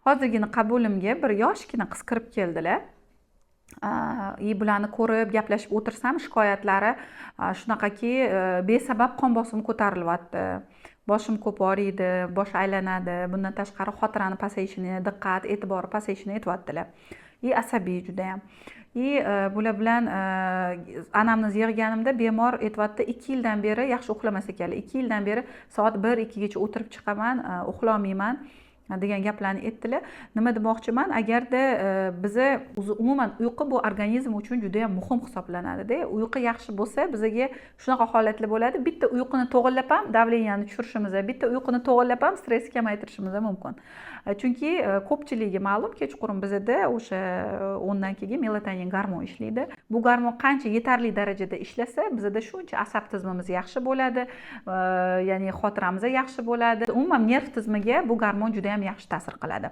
hozirgina qabulimga bir yoshgina qiz kirib keldilar. Bularni ko'rib gaplashib o'tirsam, shikoyatlari shunaqaki, besabab qon bosimi ko'tarilyapti. Boshim ko'p og'riydi, bosh aylanadi. Bundan tashqari xotirani pasayishini, diqqat, e'tibori pasayishini aytyaptilar. Asabiy juda ham. Bular bilan anamnizni yig'ganimda bemor aytyapti, 2 yildan beri yaxshi uxlamas ekanlar. 2 yildan beri soat 1-2 gacha o'tirib chiqaman, uxlolmayman degan gaplarni aytdilar. Nima demoqchiman, agarda biza umuman uyqu bu organizm uchun juda ham muhim hisoblanadi-da. Uyqu yaxshi bo'lsa, bizga shunaqa holatlar bo'ladi. Bitta uyquni to'g'irlab ham davleniyani tushirishimiz, bitta uyquni to'g'irlab ham stressni kamaytirishimiz mumkin. Chunki ko'pchiligiga ma'lum, kechqurun bizda o'sha 10 dan keyin melatonin gormon ishlaydi. Bu gormon qancha yetarli darajada ishlasa, bizda shuncha asab tizimimiz yaxshi bo'ladi, ya'ni xotiramiz yaxshi bo'ladi. Umuman nerv tizimiga bu gormon juda ham yaxshi ta'sir qiladi.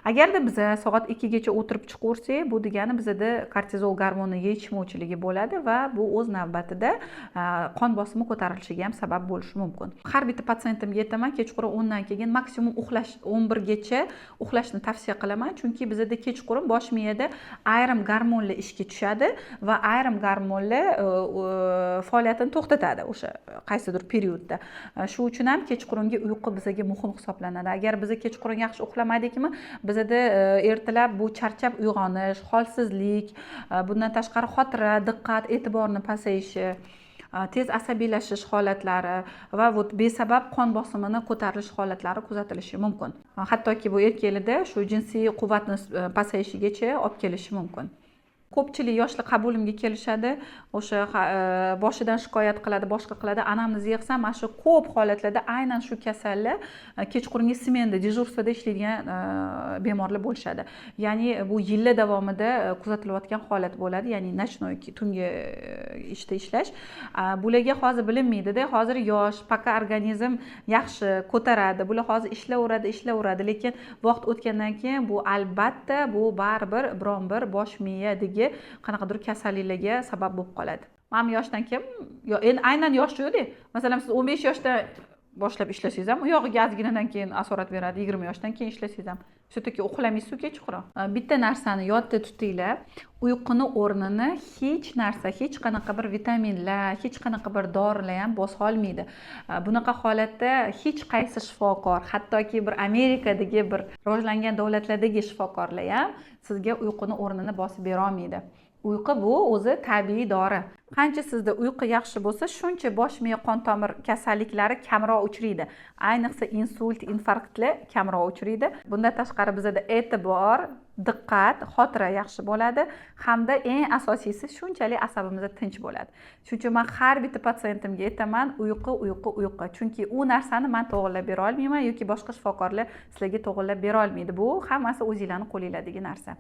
Agarda biz soat 2 gacha o'tirib chiqaversak, bu degani bizda kortizol gormoni yetishmovchiligi bo'ladi va bu o'z navbatida qon bosimi ko'tarilishiga ham sabab bo'lishi mumkin. Har bitta patsientimga aytaman, kechqurun 10 dan keyin maksimum uxlash 11 gacha uxlashni tavsiya qilaman, chunki bizda kechqurun bosh miyada ayrim gormonlar ishga tushadi va ayrim gormonlar faoliyatini to'xtatadi o'sha qaysidir periodda. Shu uchun ham kechqurungi uyqu bizga muhim hisoblanadi. Agar biz kechqurun yaxshi uxlamadikmi, bizda ertalab bu charchab uyg'onish, holsizlik, bundan tashqari xotira, diqqat, e'tiborni pasayishi, tez asabiylashish holatlari va besabab qon bosimini ko'tarilish holatlari kuzatilishi mumkin. Hattoki bu erkaklarda shu jinsiy quvvatni pasayishigacha olib kelishi mumkin. Ko'pchilik yoshlar qabulimga kelishadi, o'sha boshidan shikoyat qiladi, boshqa qiladi. Anamni yig'sam, mana shu ko'p holatlarda aynan shu kasallar kechqurungi smenda, dejurствоda ishlaydigan bemorlar bo'lishadi. Ya'ni bu yillar davomida kuzatilayotgan holat bo'ladi, ya'ni nochnoy tungi ishda ishlash. Bularga hozir bilinmaydi-da, hozir yosh, paka organizm yaxshi ko'taradi. Bular hozir ishlayveradi, lekin vaqt o'tgandan keyin bu albatta bu baribir biron bir bosh miyadagi qanaqadir kasalliklarga sabab bo'lib qoladi. Mana yoshdan keyin, endi aynan yosh yo'q-da. Masalan, siz 15 yoshda boshlab ishlasangiz ham, u yog'iga ozginadan keyin asorat beradi. 20 yoshdan keyin ishlasangiz ham. Все-таки uxlamaysiz kechqurun. Bitta narsani yodda tutinglar. Uyquni o'rnini hech narsa, hech qanaqa bir vitaminlar, hech qanaqa bir dorilar ham bosa olmaydi. Bunaqa holatda hech qaysi shifokor, hattoki bir Amerikadagi bir rivojlangan davlatlardagi shifokorlar ham sizga uyquni o'rnini bosib bera olmaydi. Uyqu bu o'zi tabiiy dori. Qancha sizda uyqu yaxshi bo'lsa, shuncha bosh miya qon tomir kasalliklari kamroq uchraydi. Ayniqsa insult, infarktlar kamroq uchraydi. Bundan tashqari bizda e'tibor, diqqat, xotira yaxshi bo'ladi hamda eng asosiysi shunchalik asabimiz tinch bo'ladi. Shuning uchun men har bitta patsientimga aytaman, uyqu. Chunki u narsani men to'g'rilab bera olmayman yoki boshqa shifokorlar sizlarga to'g'rilab bera olmaydi. Bu hammasi o'zingizlarning qo'linglardagi narsa.